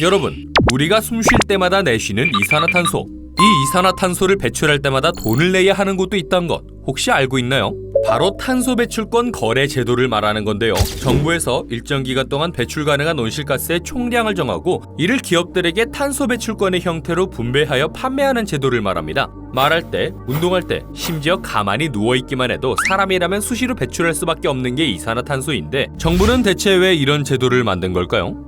여러분, 우리가 숨 쉴 때마다 내쉬는 이산화탄소. 이 이산화탄소를 배출할 때마다 돈을 내야 하는 곳도 있다는 것 혹시 알고 있나요? 바로 탄소 배출권 거래 제도를 말하는 건데요. 정부에서 일정 기간 동안 배출 가능한 온실가스의 총량을 정하고 이를 기업들에게 탄소 배출권의 형태로 분배하여 판매하는 제도를 말합니다. 말할 때, 운동할 때, 심지어 가만히 누워있기만 해도 사람이라면 수시로 배출할 수밖에 없는 게 이산화탄소인데 정부는 대체 왜 이런 제도를 만든 걸까요?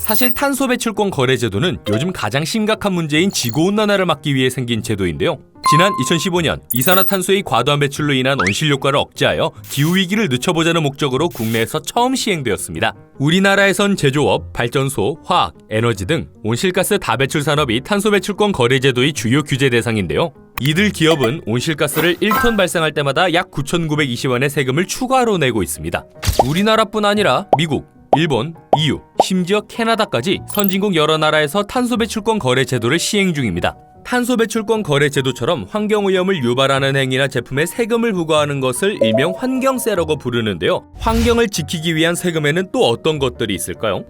사실 탄소 배출권 거래 제도는 요즘 가장 심각한 문제인 지구온난화를 막기 위해 생긴 제도인데요. 지난 2015년 이산화탄소의 과도한 배출로 인한 온실 효과를 억제하여 기후위기를 늦춰보자는 목적으로 국내에서 처음 시행되었습니다. 우리나라에선 제조업, 발전소, 화학, 에너지 등 온실가스 다배출 산업이 탄소 배출권 거래 제도의 주요 규제 대상인데요. 이들 기업은 온실가스를 1톤 발생할 때마다 약 9,920원의 세금을 추가로 내고 있습니다. 우리나라뿐 아니라 미국, 일본, EU, 심지어 캐나다까지 선진국 여러 나라에서 탄소 배출권 거래 제도를 시행 중입니다. 탄소 배출권 거래 제도처럼 환경오염을 유발하는 행위나 제품에 세금을 부과하는 것을 일명 환경세라고 부르는데요. 환경을 지키기 위한 세금에는 또 어떤 것들이 있을까요?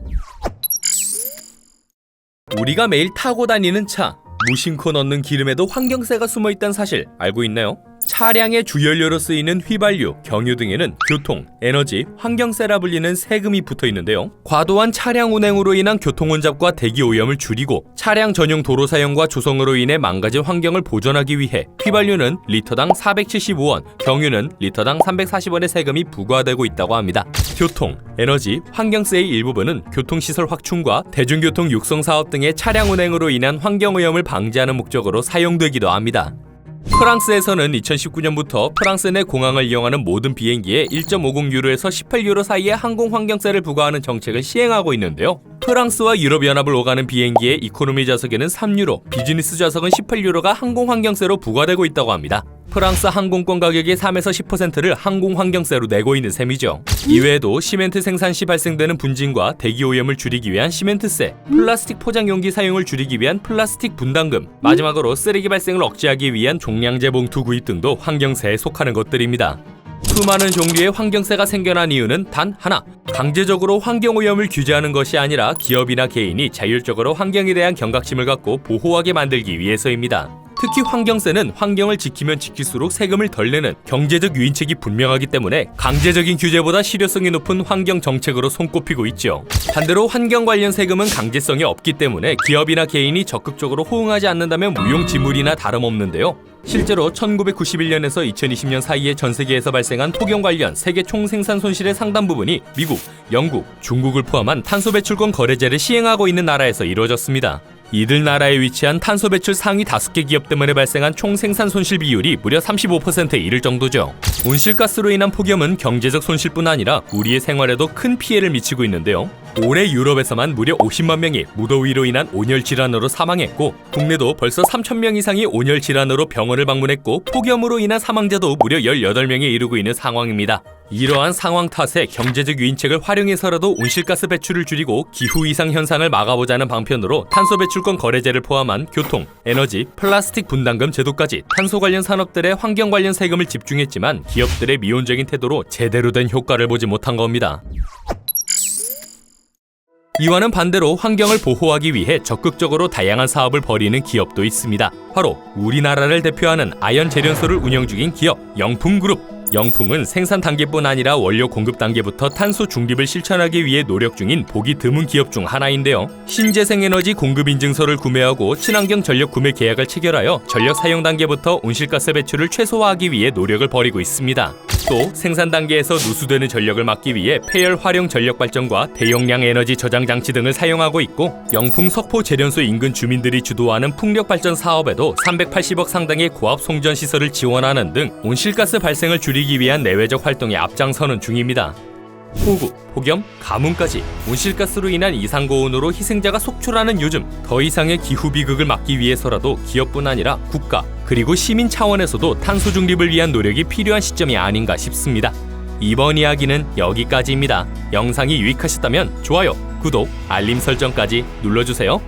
우리가 매일 타고 다니는 차, 무심코 넣는 기름에도 환경세가 숨어있다는 사실 알고 있나요? 차량의 주연료로 쓰이는 휘발유, 경유 등에는 교통, 에너지, 환경세라 불리는 세금이 붙어 있는데요. 과도한 차량 운행으로 인한 교통혼잡과 대기오염을 줄이고 차량 전용 도로 사용과 조성으로 인해 망가진 환경을 보존하기 위해 휘발유는 리터당 475원, 경유는 리터당 340원의 세금이 부과되고 있다고 합니다. 교통, 에너지, 환경세의 일부분은 교통시설 확충과 대중교통 육성 사업 등의 차량 운행으로 인한 환경오염을 방지하는 목적으로 사용되기도 합니다. 프랑스에서는 2019년부터 프랑스 내 공항을 이용하는 모든 비행기에 1.50유로에서 18유로 사이의 항공 환경세를 부과하는 정책을 시행하고 있는데요. 프랑스와 유럽연합을 오가는 비행기의 이코노미 좌석에는 3유로, 비즈니스 좌석은 18유로가 항공 환경세로 부과되고 있다고 합니다. 프랑스 항공권 가격의 3에서 10%를 항공 환경세로 내고 있는 셈이죠. 이외에도 시멘트 생산 시 발생되는 분진과 대기오염을 줄이기 위한 시멘트세, 플라스틱 포장 용기 사용을 줄이기 위한 플라스틱 분담금, 마지막으로 쓰레기 발생을 억제하기 위한 종량제 봉투 구입 등도 환경세에 속하는 것들입니다. 수많은 종류의 환경세가 생겨난 이유는 단 하나, 강제적으로 환경오염을 규제하는 것이 아니라 기업이나 개인이 자율적으로 환경에 대한 경각심을 갖고 보호하게 만들기 위해서입니다. 특히 환경세는 환경을 지키면 지킬수록 세금을 덜 내는 경제적 유인책이 분명하기 때문에 강제적인 규제보다 실효성이 높은 환경 정책으로 손꼽히고 있죠. 반대로 환경 관련 세금은 강제성이 없기 때문에 기업이나 개인이 적극적으로 호응하지 않는다면 무용지물이나 다름없는데요. 실제로 1991년에서 2020년 사이에 전 세계에서 발생한 폭염 관련 세계 총생산 손실의 상당 부분이 미국, 영국, 중국을 포함한 탄소 배출권 거래제를 시행하고 있는 나라에서 이루어졌습니다. 이들 나라에 위치한 탄소 배출 상위 5개 기업 때문에 발생한 총 생산 손실 비율이 무려 35%에 이를 정도죠. 온실가스로 인한 폭염은 경제적 손실뿐 아니라 우리의 생활에도 큰 피해를 미치고 있는데요. 올해 유럽에서만 무려 50만 명이 무더위로 인한 온열 질환으로 사망했고 국내도 벌써 3,000명 이상이 온열 질환으로 병원을 방문했고 폭염으로 인한 사망자도 무려 18명에 이르고 있는 상황입니다. 이러한 상황 탓에 경제적 유인책을 활용해서라도 온실가스 배출을 줄이고 기후 이상 현상을 막아보자는 방편으로 탄소 배출권 거래제를 포함한 교통, 에너지, 플라스틱 분담금 제도까지 탄소 관련 산업들의 환경 관련 세금을 집중했지만 기업들의 미온적인 태도로 제대로 된 효과를 보지 못한 겁니다. 이와는 반대로 환경을 보호하기 위해 적극적으로 다양한 사업을 벌이는 기업도 있습니다. 바로 우리나라를 대표하는 아연 제련소를 운영 중인 기업 영풍그룹. 영풍은 생산 단계뿐 아니라 원료 공급 단계부터 탄소 중립을 실천하기 위해 노력 중인 보기 드문 기업 중 하나인데요. 신재생에너지 공급 인증서를 구매하고 친환경 전력 구매 계약을 체결하여 전력 사용 단계부터 온실가스 배출을 최소화하기 위해 노력을 벌이고 있습니다. 또 생산 단계에서 누수되는 전력을 막기 위해 폐열 활용 전력 발전과 대용량 에너지 저장 장치 등을 사용하고 있고 영풍 석포 제련소 인근 주민들이 주도하는 풍력 발전 사업에도 380억 상당의 고압 송전 시설을 지원하는 등 온실가스 발생을 줄이기 위한 내외적 활동에 앞장서는 중입니다. 폭우, 폭염, 가뭄까지 온실가스로 인한 이상고온으로 희생자가 속출하는 요즘 더 이상의 기후비극을 막기 위해서라도 기업뿐 아니라 국가 그리고 시민 차원에서도 탄소 중립을 위한 노력이 필요한 시점이 아닌가 싶습니다. 이번 이야기는 여기까지입니다. 영상이 유익하셨다면 좋아요, 구독, 알림 설정까지 눌러주세요.